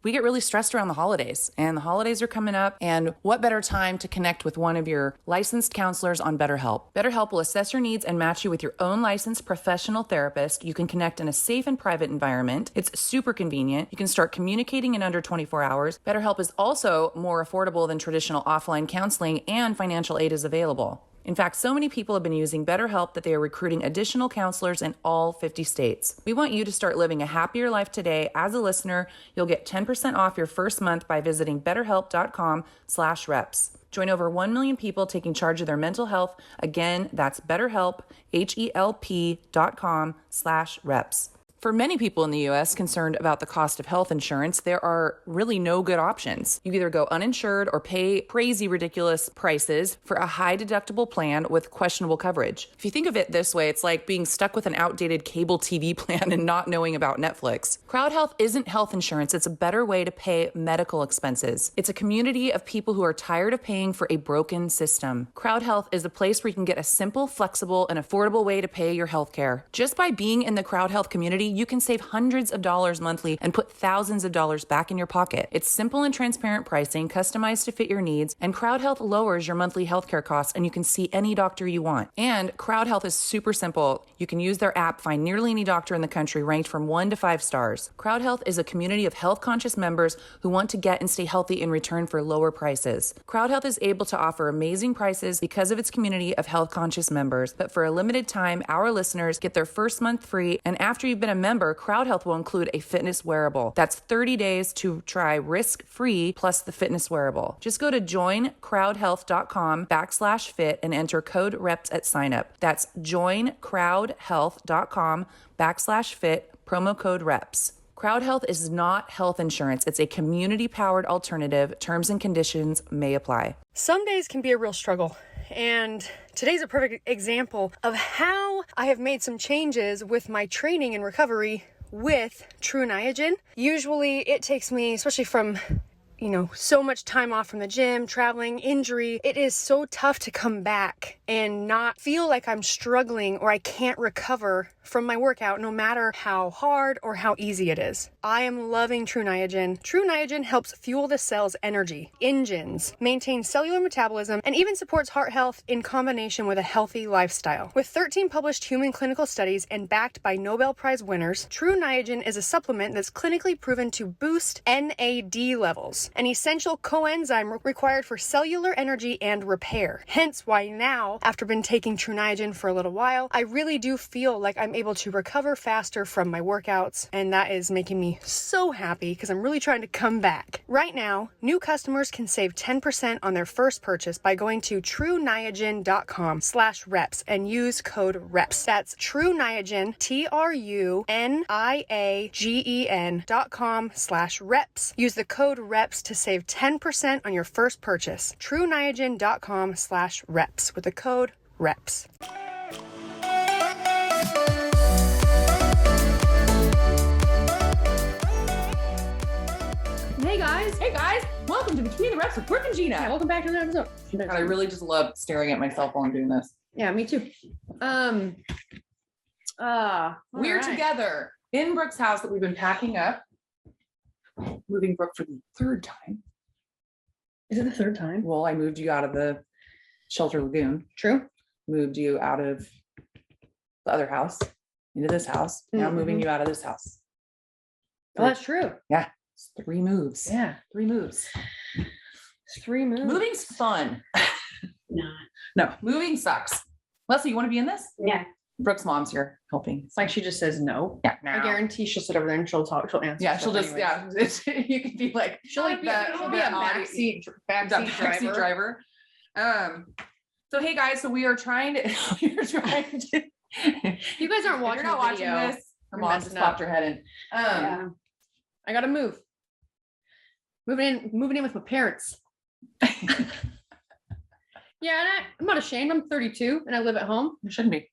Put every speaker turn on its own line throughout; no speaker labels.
We get really stressed around the holidays, and the holidays are coming up, and what better time to connect with one of your licensed counselors on BetterHelp. BetterHelp will assess your needs and match you with your own licensed professional therapist. You can connect in a safe and private environment. It's super convenient. You can start communicating in under 24 hours. BetterHelp is also more affordable than traditional offline counseling, and financial aid is available. In fact, so many people have been using BetterHelp that they are recruiting additional counselors in all 50 states. We want you to start living a happier life today. As a listener, you'll get 10% off your first month by visiting betterhelp.com/reps. Join over 1 million people taking charge of their mental health. Again, that's BetterHelp, HELP.com/reps. For many people in the U.S. concerned about the cost of health insurance, there are really no good options. You either go uninsured or pay crazy, ridiculous prices for a high deductible plan with questionable coverage. If you think of it this way, it's like being stuck with an outdated cable TV plan and not knowing about Netflix. Crowd Health isn't health insurance. It's a better way to pay medical expenses. It's a community of people who are tired of paying for a broken system. Crowd Health is a place where you can get a simple, flexible, and affordable way to pay your health care. Just by being in the Crowd Health community, you can save hundreds of dollars monthly and put thousands of dollars back in your pocket. It's simple and transparent pricing, customized to fit your needs, and Crowd Health lowers your monthly healthcare costs, and you can see any doctor you want. And Crowd Health is super simple. You can use their app, find nearly any doctor in the country ranked from 1 to 5 stars. Crowd Health is a community of health-conscious members who want to get and stay healthy in return for lower prices. Crowd Health is able to offer amazing prices because of its community of health-conscious members, but for a limited time, our listeners get their first month free, and after you've been a member, Crowd Health will include a fitness wearable. That's 30 days to try risk-free plus the fitness wearable. Just go to joincrowdhealth.com/fit and enter code REPS at signup. That's joincrowdhealth.com/fit, promo code REPS. Crowd Health is not health insurance. It's a community-powered alternative. Terms and conditions may apply.
Some days can be a real struggle, and today's a perfect example of how I have made some changes with my training and recovery with True Niagen. Usually it takes me, especially from so much time off from the gym, traveling, injury, it is so tough to come back and not feel like I'm struggling or I can't recover from my workout, no matter how hard or how easy it is. I am loving True Niagen. True Niagen helps fuel the cell's energy, engines, maintain cellular metabolism, and even supports heart health in combination with a healthy lifestyle. With 13 published human clinical studies and backed by Nobel Prize winners, True Niagen is a supplement that's clinically proven to boost NAD levels, an essential coenzyme required for cellular energy and repair. Hence why now, after been taking True Niagen for a little while, I really do feel like I'm able to recover faster from my workouts, and that is making me so happy because I'm really trying to come back. Right now, new customers can save 10% on their first purchase by going to trueniagen.com/reps and use code REPS. That's True Niagen, TRUNIAGEN.com/reps. Use the code REPS to save 10% on your first purchase. trueniagen.com/reps with the code REPS.
Hey guys, welcome to Between the Reps with Brooke and Jeanna.
Yeah, welcome back to the episode.
God, I really just love staring at myself while I'm doing this.
Yeah, me too.
We're together in Brooke's house that we've been packing up, moving Brooke for the 3rd time.
Is it the 3rd time?
Well, I moved you out of the shelter lagoon.
True.
Moved you out of the other house into this house. Now moving you out of this house.
Oh, that's true.
Yeah. It's 3 moves.
Yeah.
3 moves.
3 moves.
Moving's fun. No, moving sucks. Leslie, you want to be in this?
Yeah.
Brooke's mom's here helping.
It's like she just says no.
Yeah.
I guarantee she'll sit over there and she'll talk. She'll answer.
Yeah, she'll just,
anyways.
yeah. You can be like,
She'll be a backseat
driver. So hey guys, so we are trying to,
You guys aren't watching.
You're not watching
video.
this. Her mom just popped her head in.
Yeah. I gotta move. Moving in with my parents. Yeah, and I'm not ashamed. I'm 32 and I live at home.
You shouldn't be.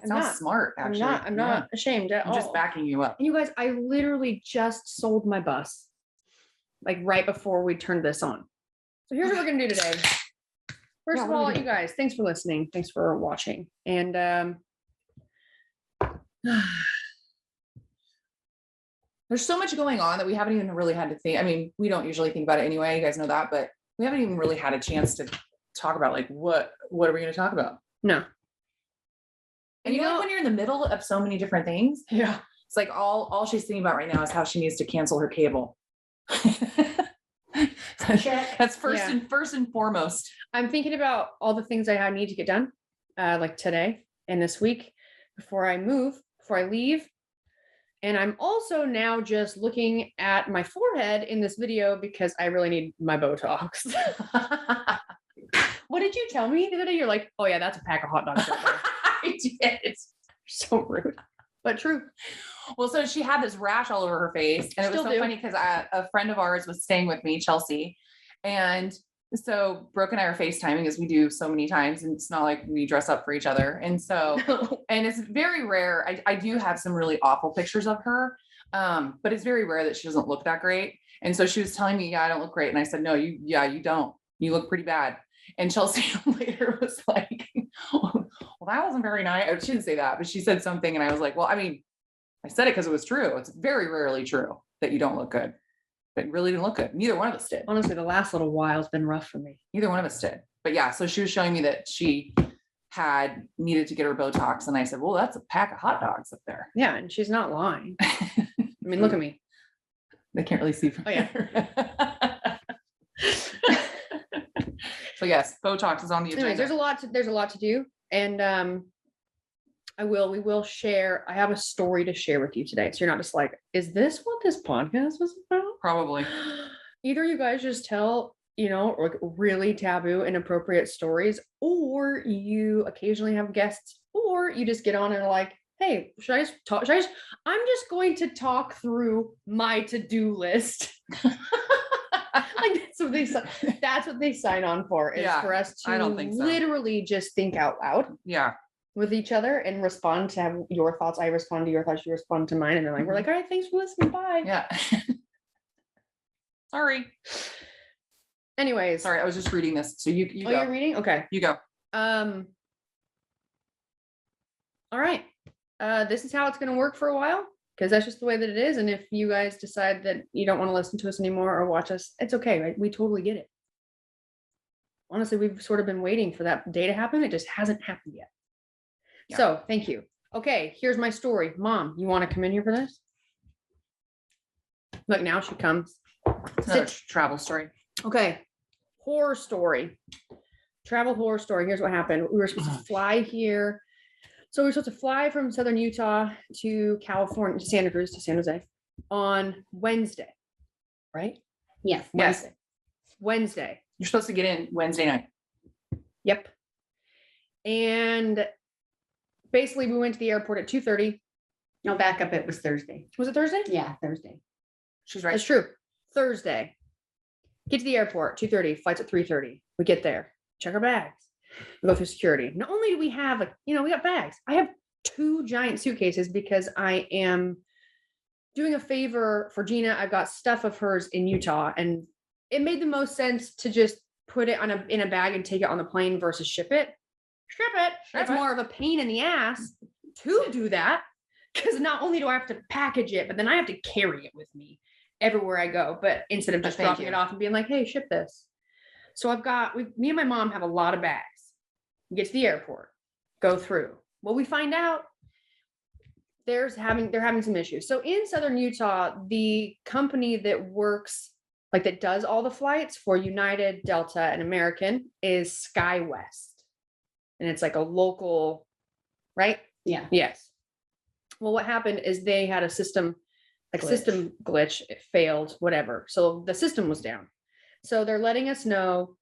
Sounds smart, actually.
I'm not ashamed at all.
I'm just backing you up.
And you guys, I literally just sold my bus, like right before we turned this on. So here's what we're gonna do today. First of all, you guys, thanks for listening. Thanks for watching. And
There's so much going on that we haven't even really had to think. I mean, we don't usually think about it anyway. You guys know that, but we haven't even really had a chance to talk about like what are we going to talk about?
No.
And you know, like when you're in the middle of so many different things,
Yeah.
it's like all she's thinking about right now is how she needs to cancel her cable. That's first and foremost.
I'm thinking about all the things I need to get done, like today and this week before I leave. And I'm also now just looking at my forehead in this video because I really need my Botox. What did you tell me the other day? You're like, oh yeah, that's a pack of hot dogs right there.
I did. It's
so rude, but true.
Well, so she had this rash all over her face, and it was so funny because a friend of ours was staying with me, Chelsea, and so Brooke and I are FaceTiming as we do so many times, and it's not like we dress up for each other. And so, and it's very rare. I do have some really awful pictures of her, but it's very rare that she doesn't look that great. And so she was telling me, yeah, I don't look great. And I said, no, you don't. You look pretty bad. And Chelsea later was like, well, that wasn't very nice. She didn't say that, but she said something. And I was like, well, I mean, I said it because it was true. It's very rarely true that you don't look good. But it really didn't look good. Neither one of us did.
Honestly, the last little while has been rough for me.
Neither one of us did. But yeah, so she was showing me that she had needed to get her Botox. And I said, well, that's a pack of hot dogs up there.
Yeah, and she's not lying. I mean, look at me.
They can't really see from
here.
So yes, Botox is on the agenda.
Anyways, there's a lot to do. And we will share. I have a story to share with you today. So you're not just like, is this what this podcast was about?
Probably.
Either you guys just tell, like really taboo, inappropriate stories, or you occasionally have guests, or you just get on and are like, hey, I'm just going to talk through my to-do list. Like that's what they sign on for, is for us to
I don't think so.
Literally just think out loud.
Yeah.
With each other and respond to have your thoughts. I respond to your thoughts, you respond to mine. And then like, we're like, all right, thanks for listening. Bye.
Yeah. Sorry.
Anyways.
Sorry, I was just reading this. So you go.
You're reading? Okay.
You go.
All right. This is how it's going to work for a while, because that's just the way that it is. And if you guys decide that you don't want to listen to us anymore or watch us, it's okay, right? We totally get it. Honestly, we've sort of been waiting for that day to happen. It just hasn't happened yet. Yeah. So thank you. Okay, here's my story. Mom, you want to come in here for this? Look, now she comes.
It's another travel story.
Okay. Horror story. Travel horror story. Here's what happened. We were supposed to fly here. So we were supposed to fly from Southern Utah to California, to Santa Cruz, to San Jose on Wednesday. Right?
Yes.
Wednesday.
You're supposed to get in Wednesday night.
Yep. And basically, we went to the airport at 2:30.
No, back up. It was Thursday.
Was it Thursday?
Yeah, Thursday.
She's right.
That's true. Thursday. Get to the airport, 2:30. Flight's at 3:30. We get there. Check our bags. We go through security. Not only do we have, we got bags. I have 2 giant suitcases because I am doing a favor for Jeanna. I've got stuff of hers in Utah, and it made the most sense to just put it in a bag and take it on the plane versus ship it. It's more of a pain in the ass to do that, because not only do I have to package it, but then I have to carry it with me everywhere I go. But instead of just dropping it off and being like, hey, ship this. So me and my mom have a lot of bags. We get to the airport, go through. Well, we find out they're having some issues. So in Southern Utah, the company that works, that does all the flights for United, Delta, and American is SkyWest. And it's like a local, right?
Yeah.
Yes. Well, what happened is they had a system glitch. It failed, whatever. So the system was down. So they're letting us know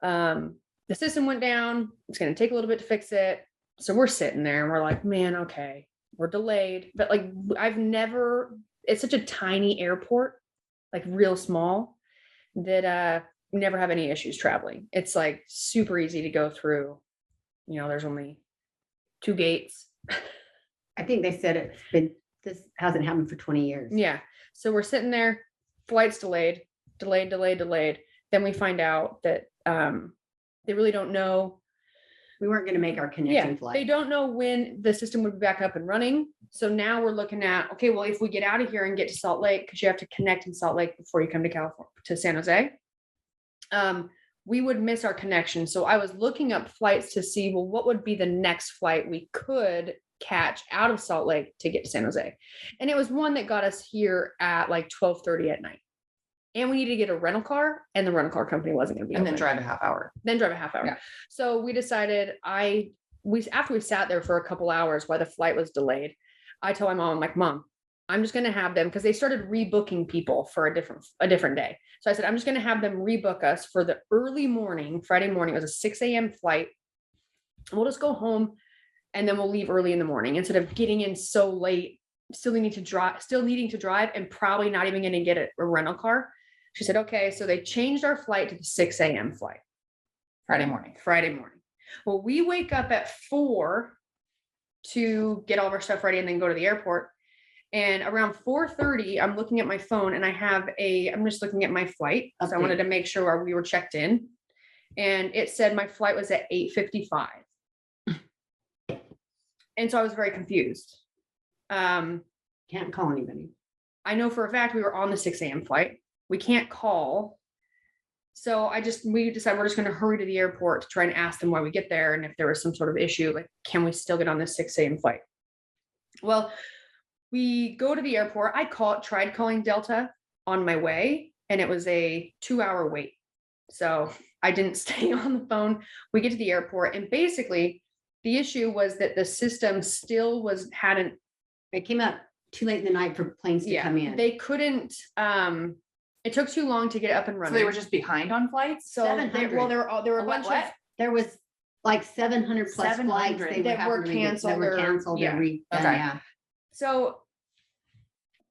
the system went down. It's going to take a little bit to fix it. So we're sitting there and we're like, man, okay, we're delayed. But it's such a tiny airport, real small, that we never have any issues traveling. It's super easy to go through. There's only 2 gates.
I think they said this hasn't happened for 20 years.
Yeah. So we're sitting there, flight's delayed. Then we find out that they really don't know
We weren't going to make our connection flight.
They don't know when the system would be back up and running. So now we're looking at, okay, well, if we get out of here and get to Salt Lake, because you have to connect in Salt Lake before you come to California, to San Jose, we would miss our connection. So I was looking up flights to see, well, what would be the next flight we could catch out of Salt Lake to get to San Jose. And it was one that got us here at like 12:30 at night. And we needed to get a rental car, and the rental car company wasn't going to be
And
open.
then drive a half hour.
Yeah. So we decided after we sat there for a couple hours while the flight was delayed, I told my mom, I'm like, Mom, I'm just going to have them, because they started rebooking people for a different day. So I said, I'm just going to have them rebook us for the early morning, Friday morning. It was a 6 a.m. flight. We'll just go home and then we'll leave early in the morning instead of getting in so late, still needing to drive and probably not even going to get a rental car. She said, okay. So they changed our flight to the 6 a.m. flight.
Friday morning.
Well, we wake up at 4 to get all of our stuff ready and then go to the airport. And around 4:30, I'm looking at my phone and I'm just looking at my flight. So I wanted to make sure we were checked in. And it said my flight was at 8:55. And so I was very confused.
Can't call anybody.
I know for a fact we were on the 6 a.m. flight. We can't call. So we decided we're just going to hurry to the airport to try and ask them why we get there. And if there was some sort of issue, like, can we still get on this 6 a.m. flight? Well, we go to the airport. I tried calling Delta on my way, and it was a 2-hour wait. So I didn't stay on the phone. We get to the airport, and basically the issue was that the system still
It came out too late in the night for planes to come in.
They couldn't, it took too long to get up and running.
So they were just behind on flights?
So there were a bunch of,
there was like 700 plus
700
flights
that were canceled.
Yeah.
So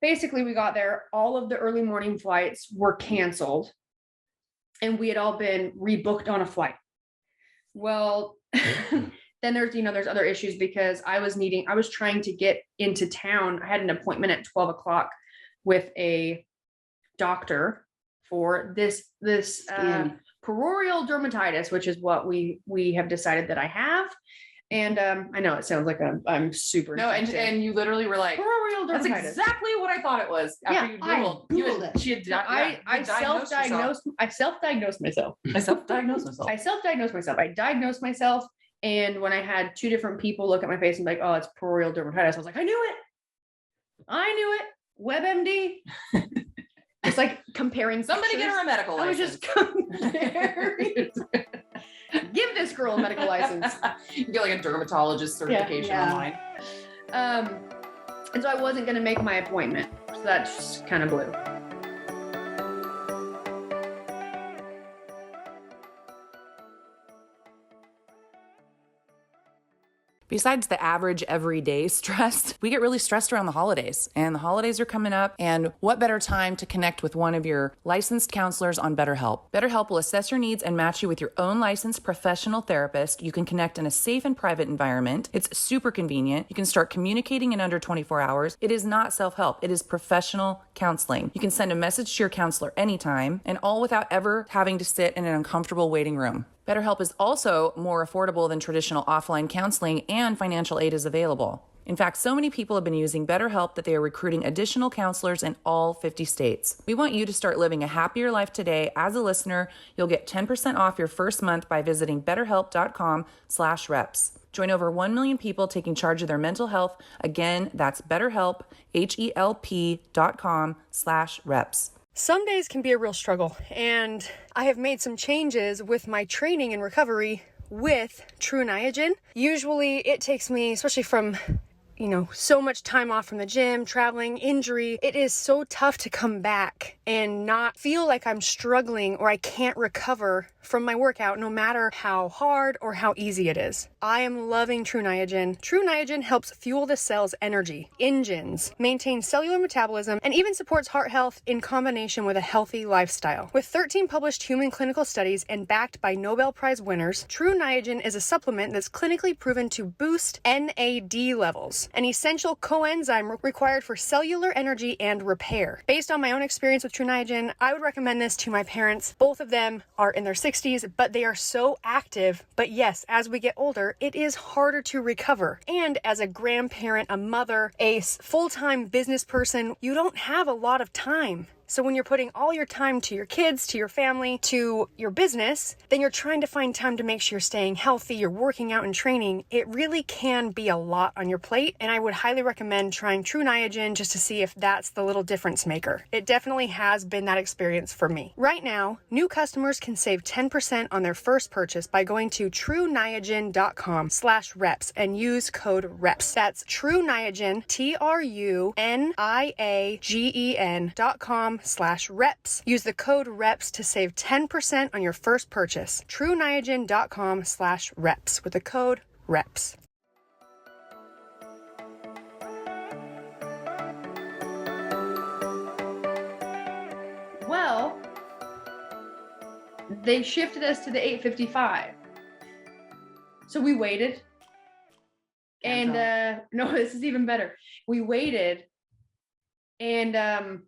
basically we got there, all of the early morning flights were canceled, and we had all been rebooked on a flight. Well, then there's other issues, because I was trying to get into town. I had an appointment at 12 o'clock with a doctor for this perorial dermatitis, which is what we have decided that I have. And I know it sounds like I'm super.
No, and you literally were like,
perorial dermatitis.
that's exactly what I thought it was. After you Googled
it.
She had
I self-diagnosed myself.
I self-diagnosed myself.
I diagnosed myself. And when I had 2 different people look at my face and be like, oh, it's perorial dermatitis, I was like, I knew it. WebMD. It's like comparing.
Somebody get her a medical license.
I was just comparing. Give this girl a medical license.
You get like a dermatologist certification online.
And so I wasn't going to make my appointment. So that just kind of blew.
Besides the average everyday stress, we get really stressed around the holidays, and the holidays are coming up. And what better time to connect with one of your licensed counselors on BetterHelp? BetterHelp will assess your needs and match you with your own licensed professional therapist. You can connect in a safe and private environment. It's super convenient. You can start communicating in under 24 hours. It is not self-help. It is professional counseling. You can send a message to your counselor anytime, and all without ever having to sit in an uncomfortable waiting room. BetterHelp is also more affordable than traditional offline counseling, and financial aid is available. In fact, so many people have been using BetterHelp that they are recruiting additional counselors in all 50 states. We want you to start living a happier life today. As a listener, you'll get 10% off your first month by visiting betterhelp.com/reps. Join over 1 million people taking charge of their mental health. Again, that's BetterHelp, HELP.com/reps.
Some days can be a real struggle, and I have made some changes with my training and recovery with True Niagen. Usually it takes me, especially from so much time off from the gym, traveling, injury, it is so tough to come back and not feel like I'm struggling or I can't recover from my workout, no matter how hard or how easy it is. I am loving True Niagen. True Niagen helps fuel the cell's energy, engines, maintain cellular metabolism, and even supports heart health in combination with a healthy lifestyle. With 13 published human clinical studies and backed by Nobel Prize winners, True Niagen is a supplement that's clinically proven to boost NAD levels, an essential coenzyme required for cellular energy and repair. Based on my own experience with True Niagen, I would recommend this to my parents. Both of them are in their 60s, but they are so active. But yes, as we get older, it is harder to recover. And as a grandparent, a mother, a full-time business person, you don't have a lot of time. So when you're putting all your time to your kids, to your family, to your business, then you're trying to find time to make sure you're staying healthy, you're working out and training. It really can be a lot on your plate, and I would highly recommend trying True Niagen just to see if that's the little difference maker. It definitely has been that experience for me. Right now, new customers can save 10% on their first purchase by going to trueniagen.com/reps and use code REPS. That's True Niagen, TRUNIAGEN.com/reps. Use the code REPS to save 10% on your first purchase. TrueNiagen.com/reps with the code REPS.
Well, they shifted us to the 8:55. So we waited. And no, this is even better. We waited and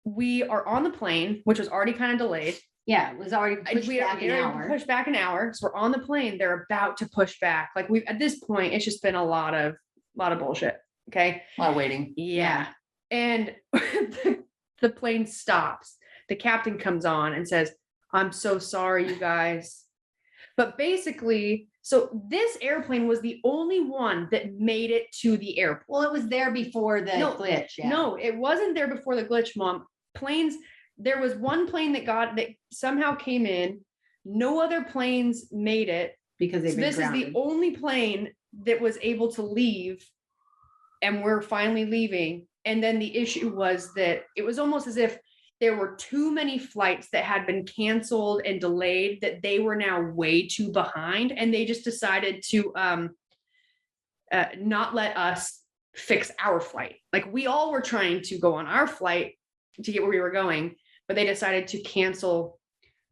we are on the plane, which was already kind of delayed.
Yeah, it was already pushed back an hour.
Pushed back an hour. So we're on the plane. They're about to push back. Like at this point, it's just been a lot of bullshit. Okay.
A lot of waiting.
Yeah. And the plane stops. The captain comes on and says, "I'm so sorry, you guys." But basically, so this airplane was the only one that made it to the airport.
Well, it was there before the glitch. Yeah.
No, it wasn't there before the glitch, Mom. There was one plane that somehow came in. No other planes made it.
Because they've been
this
grounded.
is the only plane that was able to leave, and we're finally leaving. And then the issue was that it was almost as if there were too many flights that had been canceled and delayed, that they were now way too behind, and they just decided to not let us fix our flight. Like we all were trying to go on our flight to get where we were going, but they decided to cancel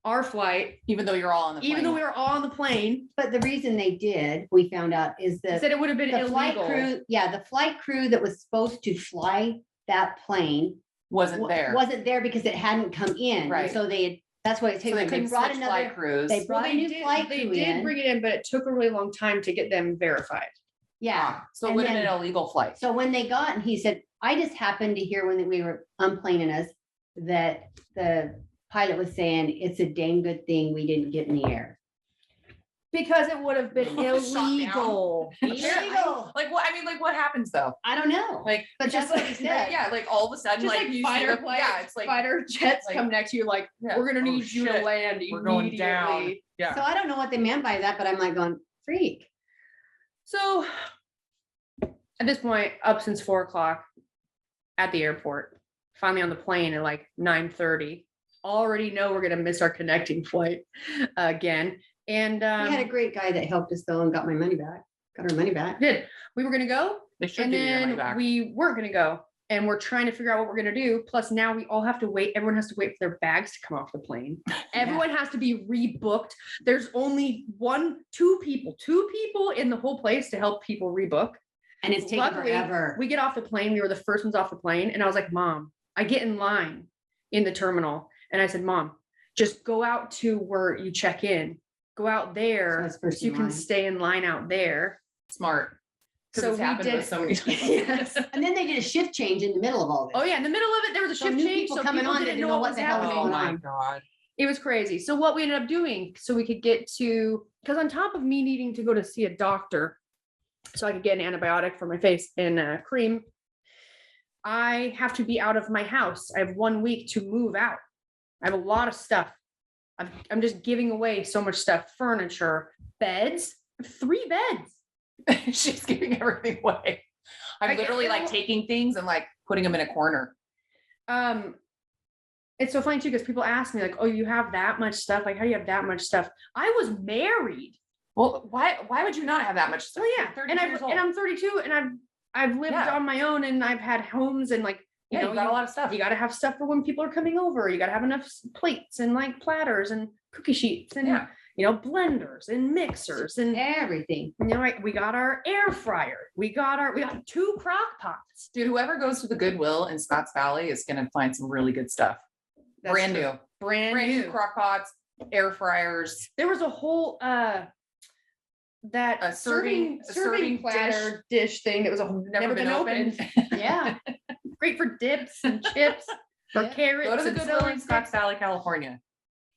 our flight,
even though you're all on the plane.
even though we were all on the plane.
But the reason they did, we found out, is that
Said it would have been
the
illegal.
flight crew, the flight crew that was supposed to fly that plane
wasn't there
because it hadn't come in.
Right.
And so that's why it
So
takes.
they
brought
switched
another
flight crews.
They brought
Well,
a new flight
They
crew
did
in.
bring it in, but it took a really long time to get them verified.
Yeah.
So it
And
would have
then-
been an illegal flight.
So when they got, and he said, I just happened to hear when we were unplaning us that the pilot was saying it's a dang good thing we didn't get in the air.
Because it would have been
Shot down.
illegal.
Illegal.
Like what? I mean, like what happens though?
I don't know.
Like,
But
just
that's what he said.
Yeah, like all of a sudden,
Just
like
like
you
fighter
see
planes,
yeah, it's like
fighter jets
like-
come next to you like,
Yeah.
we're gonna
Oh,
need you to
shit.
land
We're going down.
immediately.
Yeah.
So I don't know what they meant by that, but I'm like going, freak.
So at this point, up since 4:00 at the airport, finally on the plane at like 9:30. Already know we're gonna miss our connecting flight again. And
We had a great guy that helped us though and got my money back. Got our money back.
we were gonna go,
They should
and
give you your money
then
back.
we weren't gonna go. And we're trying to figure out what we're gonna do. Plus now we all have to wait. Everyone has to wait for their bags to come off the plane. Everyone has to be rebooked. There's only two people in the whole place to help people rebook.
And it's taken
Luckily,
forever.
we get off the plane. We were the first ones off the plane. And I was like, Mom, I get in line in the terminal. And I said, Mom, just go out to where you check in. Go out there
So it's first
so you
in
can
line.
stay in line out there.
Smart.
So
So it's
we
happened
did-
with so many times.
Yes.
And then they did a shift change in the middle of all this.
Oh yeah, in the middle of it, there was a
So
shift
new
change.
people
So
coming
people
on
didn't
didn't
know
know
what
what
was
the hell was
Oh
happening.
going
my
on.
God.
It was crazy. So what we ended up doing, so we could get to, because on top of me needing to go to see a doctor, so I could get an antibiotic for my face and cream, I have to be out of my house. I have 1 week to move out. I have a lot of stuff. I'm just giving away so much stuff. Furniture, beds, 3 beds.
She's giving everything away. I'm
I get-
literally like taking things and like putting them in a corner.
It's so funny too, because people ask me like, oh, you have that much stuff? Like, how do you have that much stuff? I was married.
Well, why would you not have that much stuff?
Oh yeah.
You're 32
And
years old.
I'm 32 and I've lived
Yeah.
on my own and I've had homes and like,
yeah, you got a lot of stuff.
you got to have stuff for when people are coming over. You got to have enough plates and like platters and cookie sheets and
Yeah.
blenders and mixers and
Everything.
we got our air fryer. We got 2 crock pots.
Dude, whoever goes to the Goodwill in Scotts Valley is going to find some really good stuff.
That's
Brand
true.
new.
Brand
Brand
new.
new crock pots, air fryers.
There was a whole that
A serving
platter dish thing that was never been opened.
Yeah.
Great for dips and chips or
Yeah.
carrots.
Go to the
and
Goodwill
celery
in Scotts
sticks.
Valley, California.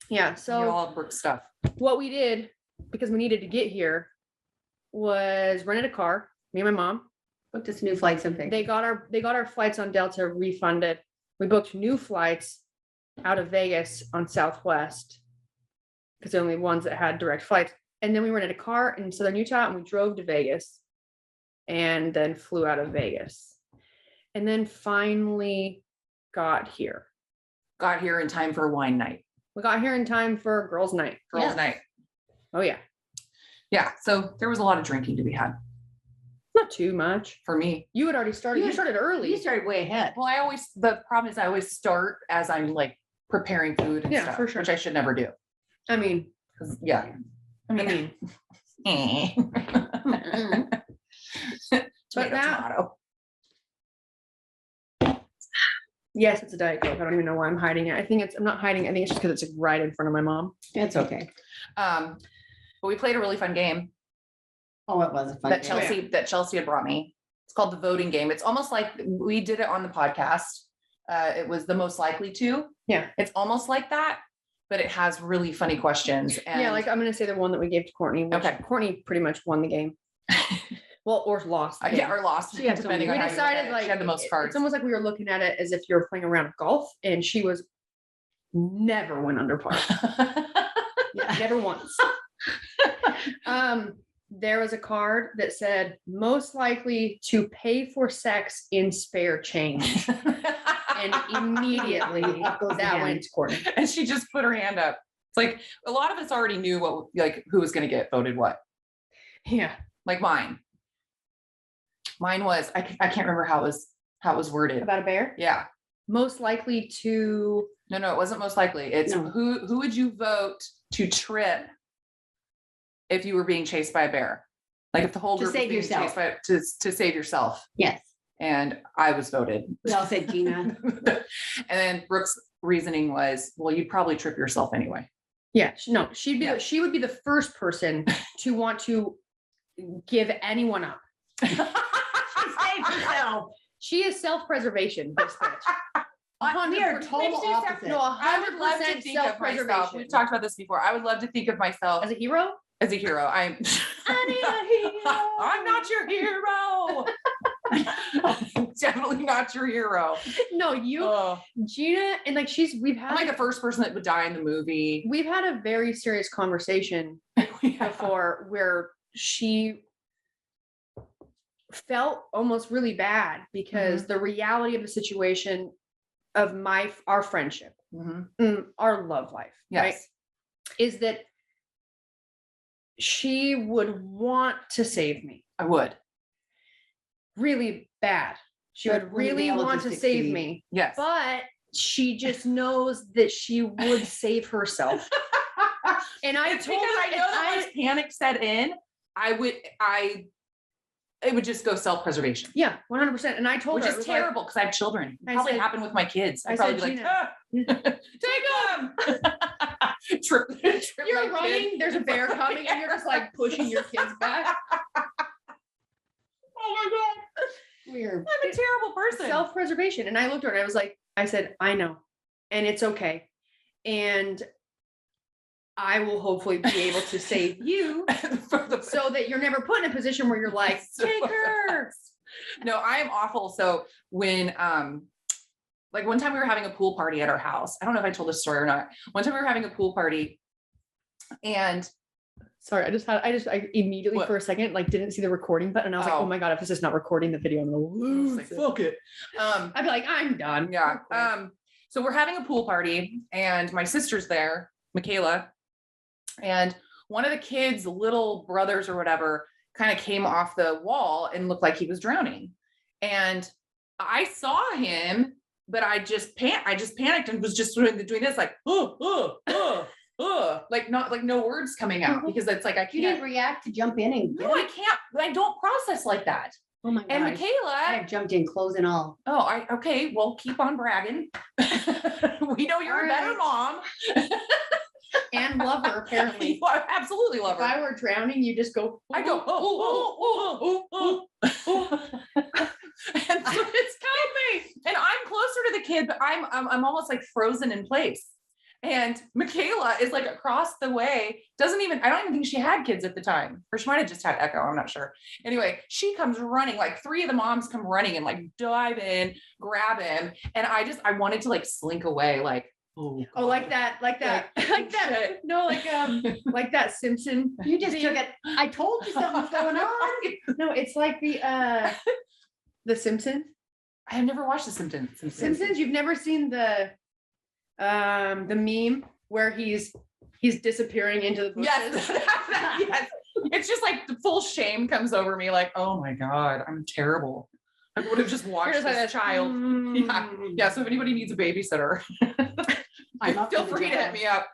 Yeah.
You
So
all have Brooke stuff.
what we did, because we needed to get here, was rented a car. Me and my mom.
Booked us new flights and things.
They got our flights on Delta refunded. We booked new flights out of Vegas on Southwest because they're the only ones that had direct flights. And then we rented a car in Southern Utah and we drove to Vegas and then flew out of Vegas. And then finally got here.
Got here in time for a wine night.
We got here in time for girls' night.
Girls' night.
Oh yeah.
Yeah. So there was a lot of drinking to be had
Not too much.
for me.
You had already started. You started early.
You started way ahead.
Well, the problem is I always start as I'm like preparing food and
Yeah,
stuff,
for sure.
which I should never do.
I mean,
'Cause, yeah.
I mean,
Tomato,
that-
tomato.
yes, it's a Diet Coke. I don't even know why I'm hiding it. I'm not hiding it. I think it's just because it's like right in front of my mom.
It's okay.
But we played a really fun game
Oh, it was a fun
that
game.
Chelsea had brought me. It's called the voting game. It's almost like we did it on the podcast. It was the most likely to.
Yeah.
It's almost like that, but it has really funny questions. And
Yeah, like I'm gonna say the one that we gave to Courtney. Which
Okay.
Courtney pretty much won the game. Well, or lost. the
yeah,
game.
or lost.
She had so
depending
many.
on
We
how you look at
decided
it.
like
She had the most cards.
It's almost like we were looking at it as if you're playing a round of golf, and she was never went under par.
Yeah.
Never once. There was a card that said most likely to pay for sex in spare change. And immediately
Up goes the
that
hand.
went to Courtney.
And she just put her hand up. It's like a lot of us already knew who was going to get voted what.
Yeah.
Like mine. Mine was I can't remember how it was worded.
About a bear?
Yeah.
Most likely to
No, it wasn't most likely. It's
No.
who would you vote to trip if you were being chased by a bear? Like if the whole
To
group was
save
being
yourself.
chased by to save yourself.
Yes.
And I was voted.
We all said Gina.
And then Brooke's reasoning was, well, you'd probably trip yourself anyway.
yeah, she
Yeah.
would be the first person to want to give anyone up.
Save yourself.
She is self-preservation, this bitch.
We are
100%.
total opposite.
No,
I would love to
100%
think of myself.
self-preservation.
We've talked about this before. I would love to think of myself
As a hero?
as a hero. I'm
I need a hero.
I'm not your hero. Definitely not your hero.
No, you,
Oh,
Gina, and like
I'm like the first person that would die in the movie.
we've had a very serious conversation before where she felt almost really bad because the reality of the situation of our friendship,
Mhm.
our love life, right,
Yes.
is that she would want to save me
I would.
really bad. She
But
would
wouldn't be
really
able to
want to save
succeed.
me,
Yes.
but she just knows that she would save herself. And I
It's
told
because
her,
I know that
and
once panic set in, it would just go self-preservation.
yeah, 100%. And I told
Which
her,
is
it was like,
terrible because I have children. It
I
probably
said-
happened with my kids.
I
I'd probably
said,
be like,
Gina,
take them. Trip
you're
my
running,
kid.
there's a bear coming, and you're just like pushing your kids back.
Oh my God.
We're
I'm a terrible person.
Self-preservation. And I looked at her and I was like, I said, I know, and it's okay. And I will hopefully be able to save you
For the-
so that you're never put in a position where you're like, take her.
No, I am awful. So when, like one time we were having a pool party at our house. I don't know if I told this story or not. One time we were having a pool party and
Sorry, I immediately
What?
for a second, like didn't see the recording button. And I was like,
Oh.
oh my God, if this is not recording the video, I'm gonna lose it.
fuck it.
I'd be like, I'm done.
Yeah.
Okay.
So we're having a pool party and my sister's there, Michaela, and one of the kids' little brothers or whatever kind of came off the wall and looked like he was drowning. And I saw him, but I just panicked and was just doing this like, ugh, like not like no words coming out because it's like I
You didn't
can't.
react to jump in and get
No, I
it?
can't. I don't process like that.
Oh my
And
gosh. I
Michaela,
have jumped in clothes and all.
okay, well, keep on bragging. We know you're a better mom.
And lover, apparently.
You absolutely love
If
her.
I were drowning, you just go,
I go, oh. And so it's help me. And I'm closer to the kid, but I'm almost like frozen in place. And Michaela is like across the way, I don't even think she had kids at the time, or she might have just had Echo. I'm not sure. Anyway, she comes running, like 3 of the moms come running and like dive in, grab him. And I wanted to like slink away, like, oh,
like that, like that.
Shit.
No, like that Simpson.
You just took it. I told you something was going on.
No, it's like the Simpsons.
I have never watched The Simpsons.
Simpsons, you've never seen the meme where he's disappearing into the bushes.
Yes. Yes. It's just like the full shame comes over me, like, oh my God, I'm terrible. I would have just watched
You're just
this
like,
child. Yeah. Yeah. So if anybody needs a babysitter,
I'm up
feel
for the
free to hit
job.
me up.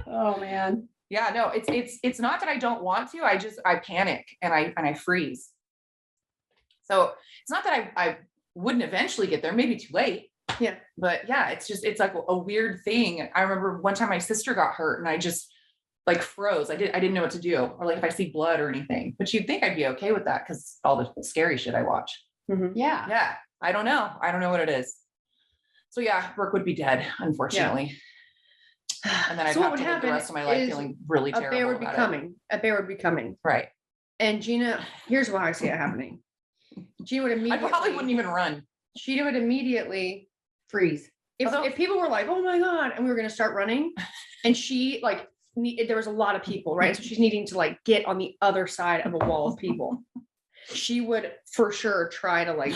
Oh man.
Yeah, no, it's not that I don't want to. I panic and I freeze. So it's not that I wouldn't eventually get there, maybe too late.
Yeah.
But yeah, it's like a weird thing. I remember one time my sister got hurt and I just like froze. I didn't know what to do, or like if I see blood or anything. But you'd think I'd be okay with that because all the scary shit I watch.
Yeah.
Yeah. I don't know what it is. So yeah, Brooke would be dead, unfortunately. And then I'd
So what
have
would
to live the
happen
rest of my life
is
feeling really
A
terrible.
bear would be
about it.
coming. A bear would be coming.
Right.
And Gina, here's why I see it happening. Gina would
I
immediately.
probably wouldn't even run.
She would immediately.
Freeze.
If people were like, oh my God, and we were going to start running, and she like, there was a lot of people, right? So she's needing to like get on the other side of a wall of people. She would for sure try to like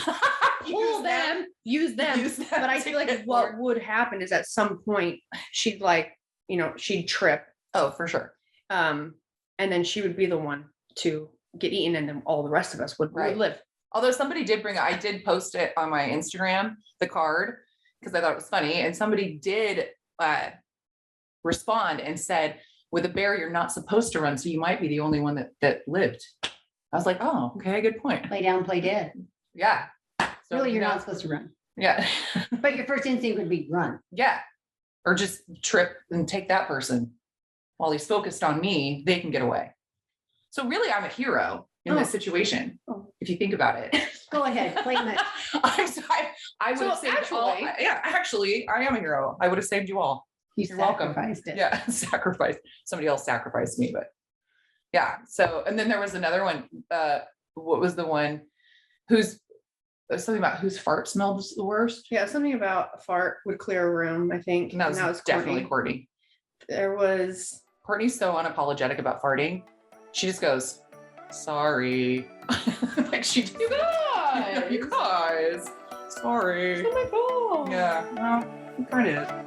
pull them, use them. But I feel like what would happen is at some point she'd like, she'd trip.
Oh, for sure.
And then she would be the one to get eaten, and then all the rest of us would live.
Although somebody I did post it on my Instagram, the card, because I thought it was funny. And somebody did respond and said, with a bear, you're not supposed to run. So you might be the only one that lived. I was like, oh, okay, good point.
Play down, play dead.
Yeah. So,
Really, you're not supposed to run.
Yeah.
But your first instinct would be run.
Yeah. Or just trip and take that person. While he's focused on me, they can get away. So really, I'm a hero in this situation. If you think about it.
Go ahead, claim it.
I would have saved all. Yeah, actually, I am a hero. I would have saved you all.
You're
welcome.
Sacrificed it.
Yeah, sacrificed. Somebody else sacrificed me, but yeah. So, and then there was another one. What was the one whose something about whose fart smelled the worst?
Yeah, something about a fart would clear a room, I think.
And that was definitely Courtney.
There was.
Courtney's so unapologetic about farting. She just goes, sorry. Like she just, you guys, sorry.
Oh my God.
Yeah, well, it kind of is.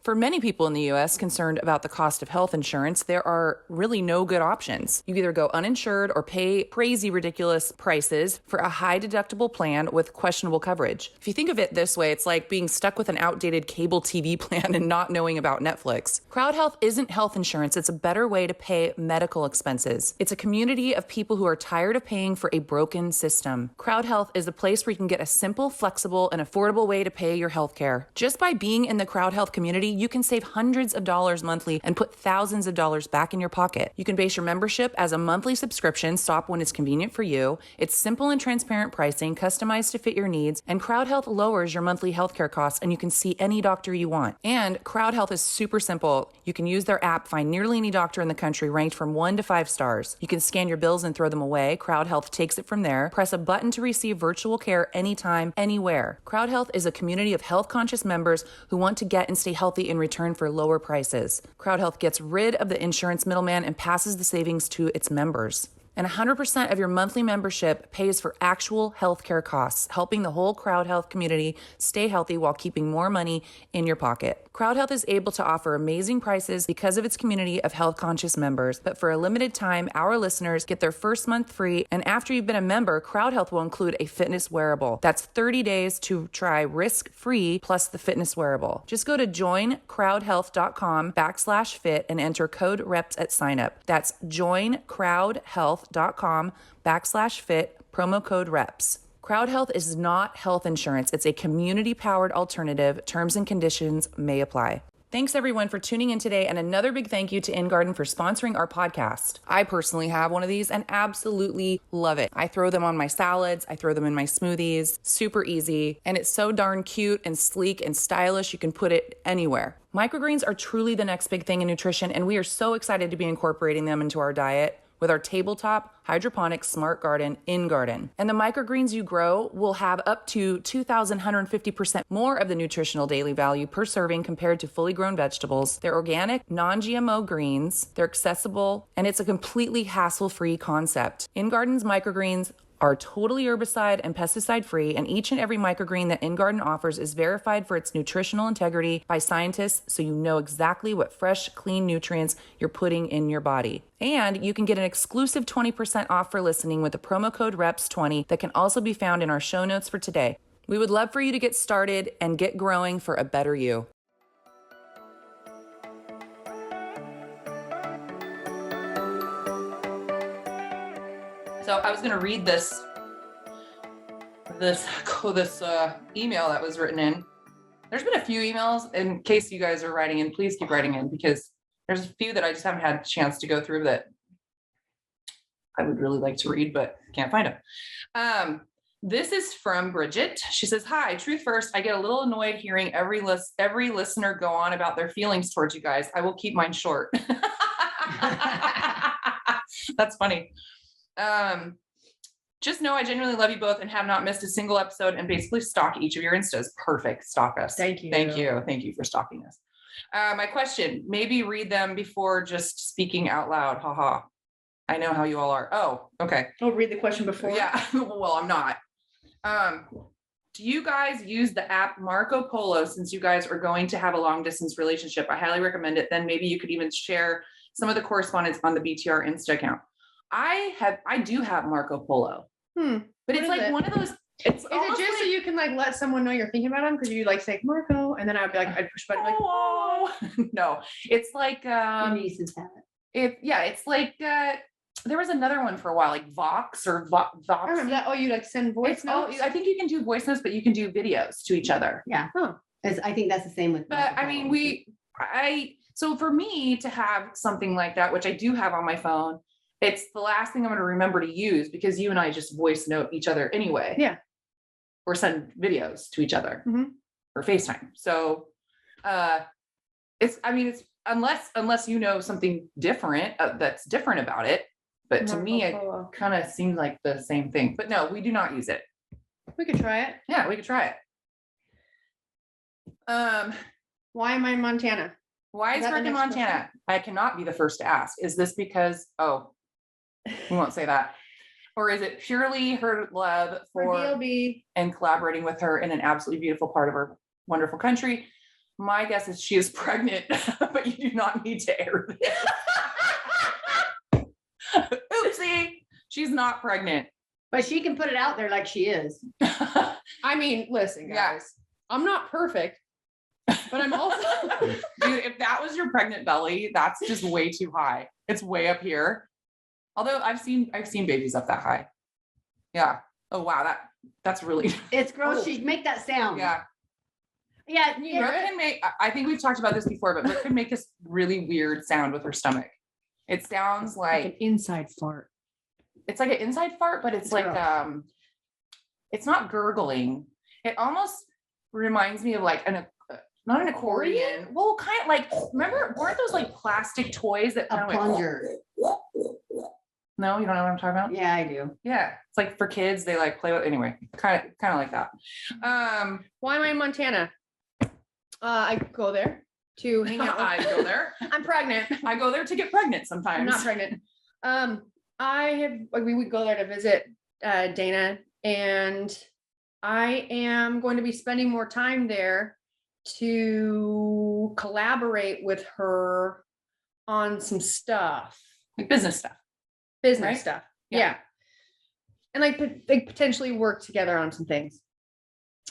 For many people in the US concerned about the cost of health insurance, there are really no good options. You either go uninsured or pay crazy, ridiculous prices for a high deductible plan with questionable coverage. If you think of it this way, it's like being stuck with an outdated cable TV plan and not knowing about Netflix. Crowd Health isn't health insurance, it's a better way to pay medical expenses. It's a community of people who are tired of paying for a broken system. Crowd Health is a place where you can get a simple, flexible, and affordable way to pay your health care. Just by being in the Crowd Health community, you can save hundreds of dollars monthly and put thousands of dollars back in your pocket. You can base your membership as a monthly subscription, stop when it's convenient for you. It's simple and transparent pricing, customized to fit your needs, and Crowd Health lowers your monthly healthcare costs, and you can see any doctor you want. And Crowd Health is super simple. You can use their app, find nearly any doctor in the country ranked from 1 to 5 stars. You can scan your bills and throw them away. Crowd Health takes it from there. Press a button to receive virtual care anytime, anywhere. Crowd Health is a community of health-conscious members who want to get and stay healthy in return for lower prices. Crowd Health gets rid of the insurance middleman and passes the savings to its members. And 100% of your monthly membership pays for actual healthcare costs, helping the whole Crowd Health community stay healthy while keeping more money in your pocket. Crowd Health is able to offer amazing prices because of its community of health-conscious members. But for a limited time, our listeners get their first month free. And after you've been a member, Crowd Health will include a fitness wearable. That's 30 days to try risk-free plus the fitness wearable. Just go to joincrowdhealth.com/fit and enter code REPS at signup. That's joincrowdhealth.com/fit, promo code REPS. Crowd Health is not health insurance. It's a community-powered alternative. Terms and conditions may apply. Thanks everyone for tuning in today, and another big thank you to InGarden for sponsoring our podcast. I personally have one of these and absolutely love it. I throw them on my salads, I throw them in my smoothies, super easy, and it's so darn cute and sleek and stylish you can put it anywhere. Microgreens are truly the next big thing in nutrition, and we are so excited to be incorporating them into our diet with our tabletop hydroponic smart garden InGarden. And the microgreens you grow will have up to 2,150% more of the nutritional daily value per serving compared to fully grown vegetables. They're organic, non-GMO greens, they're accessible, and it's a completely hassle-free concept. InGarden's microgreens are totally herbicide and pesticide free, and each and every microgreen that InGarden offers is verified for its nutritional integrity by scientists, so you know exactly what fresh, clean nutrients you're putting in your body. And you can get an exclusive 20% off for listening with the promo code REPS20 that can also be found in our show notes for today. We would love for you to get started and get growing for a better you. So I was going to read this email that was written in. There's been a few emails. In case you guys are writing in, please keep writing in, because there's a few that I just haven't had a chance to go through that I would really like to read, but can't find them. This is from Bridget. She says, "Hi, truth first, I get a little annoyed hearing every listener go on about their feelings towards you guys. I will keep mine short." That's funny. Just know I genuinely love you both and have not missed a single episode, and basically stalk each of your Instas. Perfect. Stalk us.
Thank you.
Thank you. Thank you for stalking us. My question, maybe read them before just speaking out loud. Haha. I know how you all are. Oh, okay.
Oh, read the question before.
Yeah. Well, I'm not. Do you guys use the app Marco Polo since you guys are going to have a long distance relationship? I highly recommend it. Then maybe you could even share some of the correspondence on the BTR Insta account. I do have Marco Polo, but it's like one of those. Is it just so you can like let someone know you're thinking about them? Because you like say Marco, and then I'd be like, I'd push button like, oh, no, it's like
Your nieces have it.
It's like there was another one for a while, like Vox or Vox.
I remember that. Oh, you like send voice notes?
I think you can do voice notes, but you can do videos to each other.
Yeah. I think that's the same with.
But I mean, so for me to have something like that, which I do have on my phone, it's the last thing I'm going to remember to use, because you and I just voice note each other anyway.
Yeah.
Or send videos to each other or FaceTime. So it's unless you know something different that's different about it. But to me, it kind of seems like the same thing. But no, we do not use it.
We could try it.
Yeah, we could try it.
Why am I in Montana?
Why is Brooke in Montana? I cannot be the first to ask. Is this because, we won't say that. Or is it purely her love for
DLB
and collaborating with her in an absolutely beautiful part of our wonderful country? My guess is she is pregnant, but you do not need to air this. Oopsie, she's not pregnant.
But she can put it out there like she is.
I mean, listen, guys, I'm not perfect, but I'm also
dude, if that was your pregnant belly, that's just way too high. It's way up here. Although I've seen babies up that high. Yeah. Oh wow, that's really
It's gross. She make that sound.
Yeah.
Yeah.
Brooke can make, I think we've talked about this before, but Brooke can make this really weird sound with her stomach. It sounds like
an inside fart.
It's like an inside fart, but it's like it's not gurgling. It almost reminds me of like not an accordion. Well, kind of like, remember, weren't those like plastic toys that
A plunger.
No, you don't know what I'm talking about?
Yeah, I do.
Yeah. It's like for kids, they like play with, anyway, kind of like that.
Why am I in Montana? I go there to hang out.
I go there.
I'm pregnant.
I go there to get pregnant sometimes.
I'm not pregnant. We would go there to visit Dana, and I am going to be spending more time there to collaborate with her on some stuff,
Like business stuff.
business
Right?
stuff.
Yeah.
Yeah. And like they potentially work together on some things.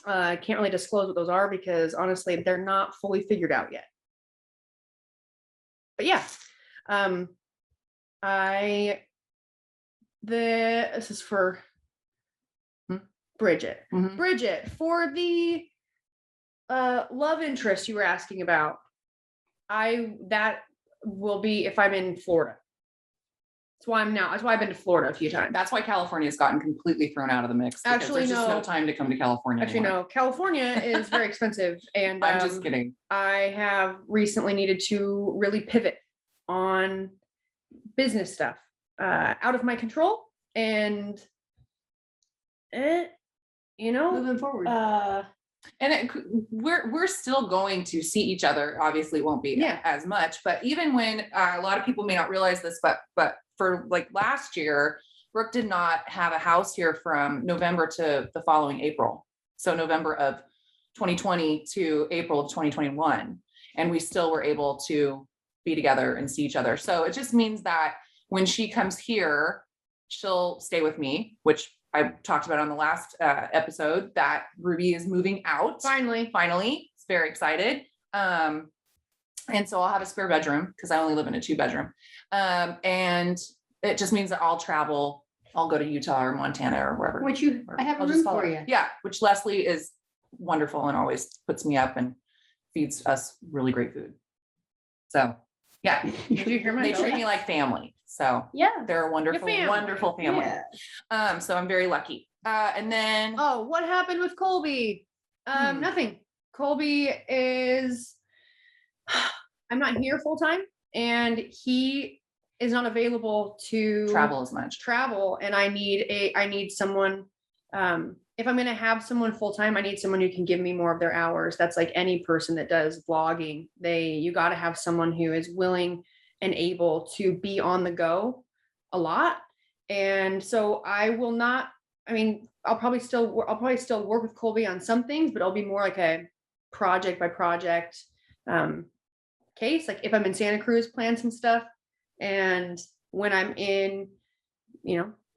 I can't really disclose what those are because honestly, they're not fully figured out yet. But yeah, this is for Bridget.
Mhm.
Bridget, for the love interest you were asking about, that will be if I'm in Florida. That's why I've been to Florida a few times.
That's why California's gotten completely thrown out of the mix. Because
Actually,
there's just
no.
no time to come to California.
Actually,
anymore.
no. California is very expensive, and
I'm just kidding.
I have recently needed to really pivot on business stuff out of my control, and
Moving forward.
And we're still going to see each other. Obviously, it won't be
Yeah.
as much. But even when a lot of people may not realize this, but for like last year, Brooke did not have a house here from November to the following April. So November of 2020 to April of 2021, and we still were able to be together and see each other. So it just means that when she comes here, she'll stay with me, which I talked about on the last episode, that Ruby is moving out.
finally,
It's very excited. And so I'll have a spare bedroom because I only live in a 2-bedroom. And it just means that I'll travel. I'll go to Utah or Montana or wherever.
Which I have a
I'll
room
just follow
for
her.
you.
Yeah, which Leslie is wonderful and always puts me up and feeds us really great food. So yeah,
did you hear my
they treat
belly?
me like family. So
Yeah.
they're a wonderful,
family.
wonderful family.
Yeah.
So I'm very lucky. And then
Oh, what happened with Colby? Nothing. Colby is, I'm not here full time, and he is not available to
travel as much.
And I need someone, if I'm going to have someone full time, I need someone who can give me more of their hours. That's like any person that does vlogging. You got to have someone who is willing and able to be on the go a lot. And so I'll probably still work with Colby on some things, but it'll be more like a project by project case. Like if I'm in Santa Cruz, plan some stuff. And when I'm in,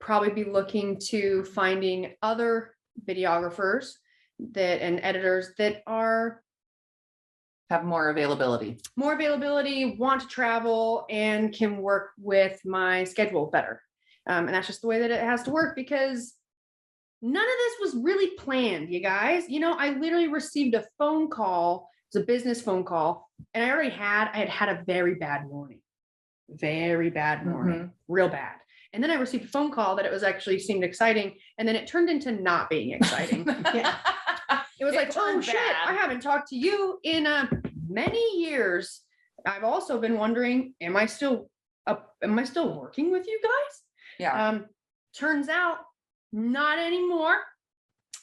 probably be looking to finding other videographers and editors that
Have more availability.
want to travel, and can work with my schedule better. And that's just the way that it has to work, because none of this was really planned, you guys. I literally received a phone call. It was a business phone call, and I had a very bad morning. Real bad. And then I received a phone call that it was actually seemed exciting, and then it turned into not being exciting.
Yeah.
It was like, oh
turned
shit,
bad.
I haven't talked to you in many years. I've also been wondering, am I still working with you guys?
Yeah.
Turns out not anymore.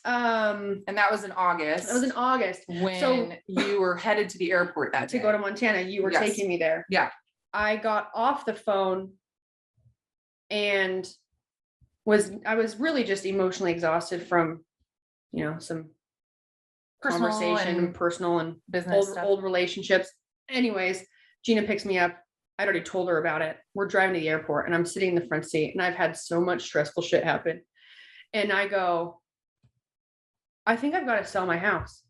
And that was in August.
When
you were headed to the airport that
to
day.
go to Montana. You were
Yes.
taking me there.
Yeah.
I got off the phone and I was really just emotionally exhausted from, some
Personal
conversation, personal and
business stuff.
old relationships. Anyways, Jeanna picks me up. I'd already told her about it. We're driving to the airport, and I'm sitting in the front seat, and I've had so much stressful shit happen. And I go, I think I've got to sell my house.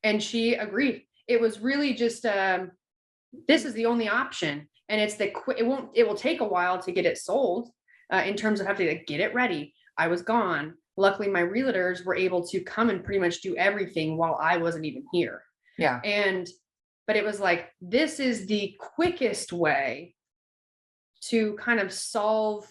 And she agreed. It was really just, this is the only option. And it's it will take a while to get it sold, in terms of having to get it ready. I was gone. Luckily, my realtors were able to come and pretty much do everything while I wasn't even here.
Yeah.
But it was like, this is the quickest way to kind of solve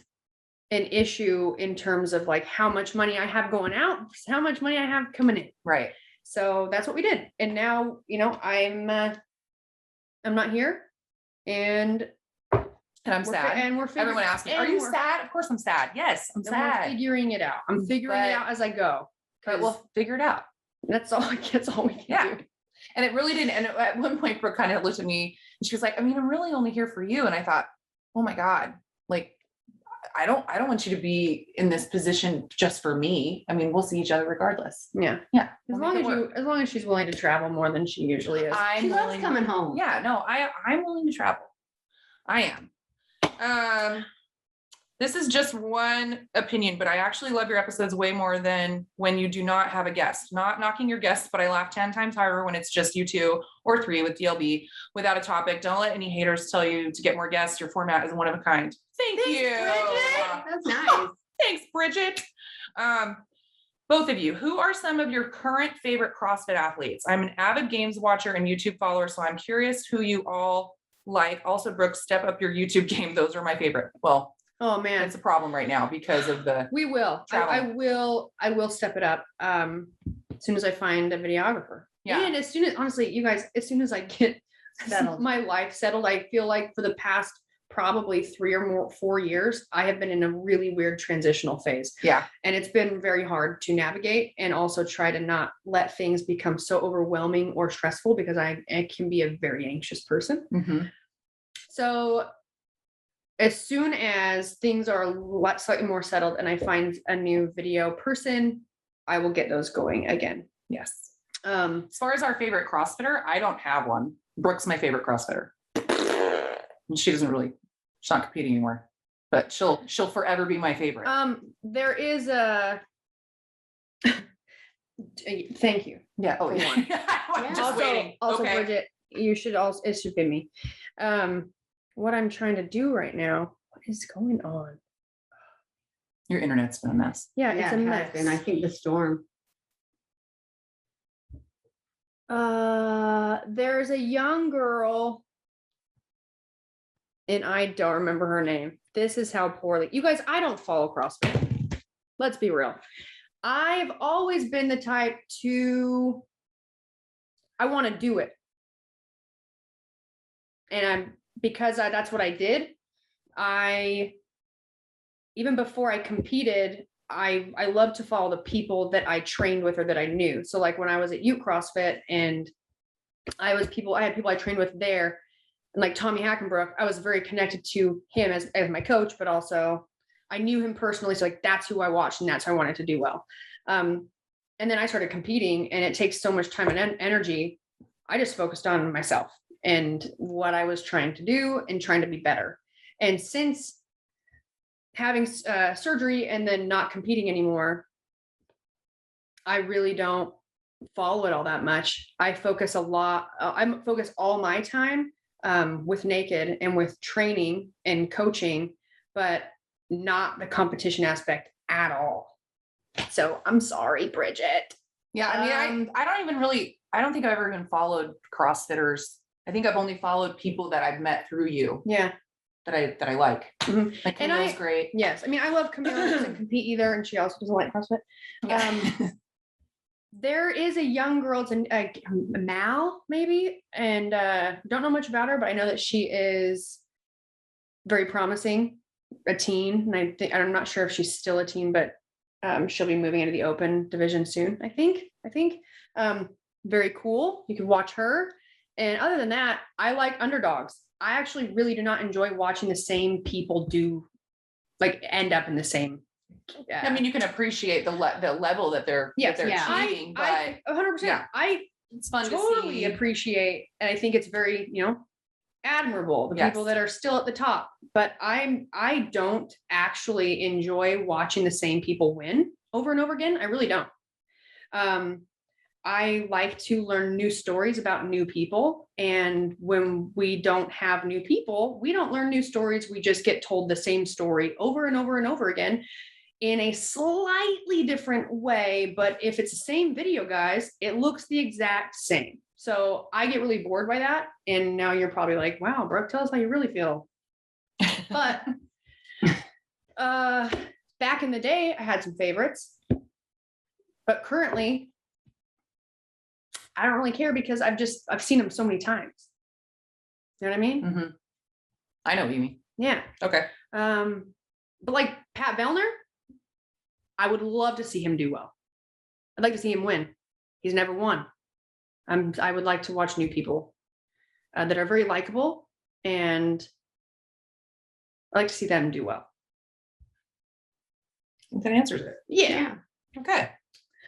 an issue in terms of like how much money I have going out, how much money I have coming in.
Right.
So that's what we did. And now, I'm not here, and
I'm sad. Everyone asks me, are you sad? Of course I'm sad. Yes, I'm sad.
We're figuring it out. I'm figuring it out as I go.
But we'll figure it out.
That's all we can do.
And it really didn't. And at one point, Brooke kind of looked at me and she was like, I'm really only here for you. And I thought, oh my God, like, I don't want you to be in this position just for me. I mean, we'll see each other regardless.
Yeah.
Yeah.
As long as she's willing to travel more than she usually is.
She loves coming home.
Yeah, no, I'm willing to travel. I am. This is just one opinion, but I actually love your episodes way more than when you do not have a guest. Not knocking your guests, but I laugh 10 times harder when it's just you two or three with DLB without a topic. Don't let any haters tell you to get more guests. Your format is one of a kind. Thanks, you.
Bridget. That's nice.
Thanks, Bridget. Both of you, who are some of your current favorite CrossFit athletes? I'm an avid games watcher and YouTube follower, so I'm curious who you all like. Also, Brooke, step up your YouTube game. Those are my favorite. Well,
Oh man,
it's a problem right now because of the
we will. I will step it up as soon as I find a videographer.
Yeah.
And as soon as, honestly, you guys, as soon as I get
Settled.
my life settled, I feel like for the past probably 3 or 4 years, I have been in a really weird transitional phase.
Yeah.
And it's been very hard to navigate and also try to not let things become so overwhelming or stressful because I can be a very anxious person.
Mm-hmm.
So as soon as things are slightly more settled and I find a new video person, I will get those going again.
Yes.
As
far as our favorite CrossFitter, I don't have one. Brooke's my favorite CrossFitter. And she's not competing anymore, but she'll forever be my favorite.
There is a thank you.
Yeah. Oh,
for
yeah.
one.
I'm just waiting.
Also,
Okay.
Bridget, it should be me. What I'm trying to do right now, what is going on?
Your internet's been a mess.
Yeah, it's a mess.
And I think the storm.
There's a young girl, and I don't remember her name. This is how poorly, you guys, I don't follow CrossFit. Let's be real. I've always been the type I want to do it. And because that's what I did. Even before I competed, I love to follow the people that I trained with or that I knew. So like when I was at Ute CrossFit and I had people I trained with there, and like Tommy Hackenbrook, I was very connected to him as my coach, but also I knew him personally. So like that's who I watched and that's how I wanted to do well. And then I started competing and it takes so much time and energy. I just focused on myself and what I was trying to do and trying to be better. And since having surgery and then not competing anymore, I really don't follow it all that much. I focus a lot. I focus all my time with Naked and with training and coaching, but not the competition aspect at all. So I'm sorry, Bridget.
Yeah. I mean, I don't think I've ever even followed CrossFitters. I think I've only followed people that I've met through you.
Yeah.
That I like.
Mhm.
Like Camille's great.
Yes. I mean, I love Camille. She doesn't compete either. And she also doesn't like CrossFit.
Yeah.
There is a young girl, it's Mal, maybe, and don't know much about her, but I know that she is very promising, a teen. And I'm not sure if she's still a teen, but she'll be moving into the open division soon, I think. Very cool. You can watch her. And other than that, I like underdogs. I actually really do not enjoy watching the same people end up in the same.
I mean, you can appreciate the level that they're achieving, but
100%.
yeah.
It's
fun to
totally
see.
appreciate, and I think it's very, admirable, the people that are still at the top. But I don't actually enjoy watching the same people win over and over again. I really don't. I like to learn new stories about new people. And when we don't have new people, we don't learn new stories. We just get told the same story over and over and over again in a slightly different way. But if it's the same video, guys, it looks the exact same. So I get really bored by that. And now you're probably like, wow, Brooke, tell us how you really feel. But back in the day, I had some favorites. But currently, I don't really care because I've seen them so many times. You know what I mean?
Mm-hmm. I know what you mean.
Yeah.
Okay.
But like Pat Vellner, I would love to see him do well. I'd like to see him win. He's never won. I would like to watch new people that are very likable, and I like to see them do well.
That answers it.
Yeah.
Okay.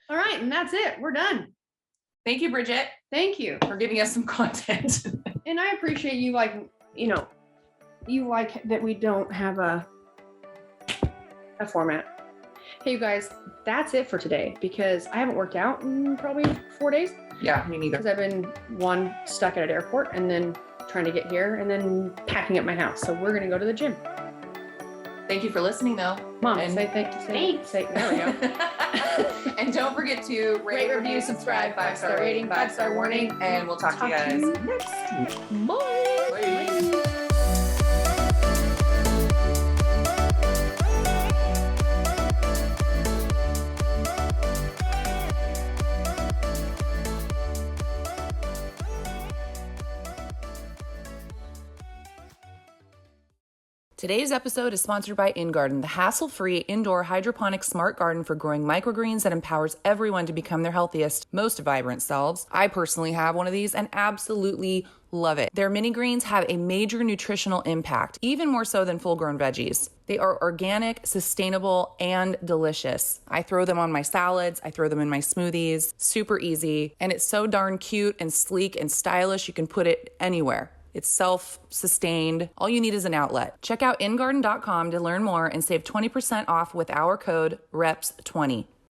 All right. And that's it. We're done.
Thank you, Bridget,
Thank you.
for giving us some content.
And I appreciate you you like that we don't have a format. Hey, you guys, that's it for today because I haven't worked out in probably 4 days
Yeah, me neither.
because I've been stuck at an airport and then trying to get here and then packing up my house. So we're going to go to the gym.
Thank you for listening, though.
Mom,
And-
say thank you. Say, there we go.
And don't forget to rate, review, subscribe, 5-star rating, 5-star warning, and we'll talk to you guys next week.
Bye.
Bye. Today's episode is sponsored by InGarden, the hassle-free indoor hydroponic smart garden for growing microgreens that empowers everyone to become their healthiest, most vibrant selves. I personally have one of these and absolutely love it. Their mini greens have a major nutritional impact, even more so than full-grown veggies. They are organic, sustainable, and delicious. I throw them on my salads, I throw them in my smoothies, super easy, and it's so darn cute and sleek and stylish you can put it anywhere. It's self-sustained. All you need is an outlet. Check out ingarden.com to learn more and save 20% off with our code REPS20.